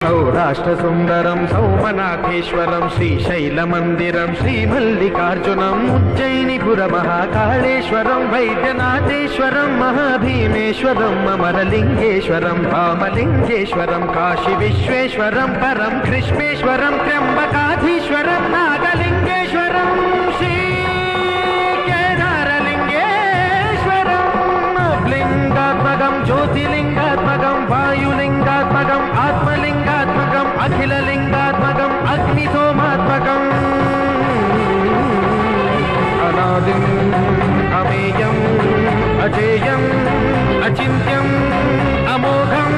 सौराष्ट्रसुन्दरं सौमनाथेश्वरं श्रीशैलमन्दिरं श्रीमल्लिकार्जुनम् उज्जयिनीपुरमहाकाळेश्वरं वैद्यनाथेश्वरं महाभीमेश्वरम् अमरलिङ्गेश्वरं रामलिङ्गेश्वरं काशीविश्वेश्वरं परं कृष्णेश्वरं त्र्यम्बकाधीश्वरं नागलिङ्गेश्वरं लिंगात्मकं ज्योतिलिंगात्मकं वायुलिंगात्मकं आत्मलिंगात्मकं अखिललिंगात्मकं अग्निसोमात्मकम् अनादिम् अमेयम् अजेयम् अचिन्त्यम् अमोघम्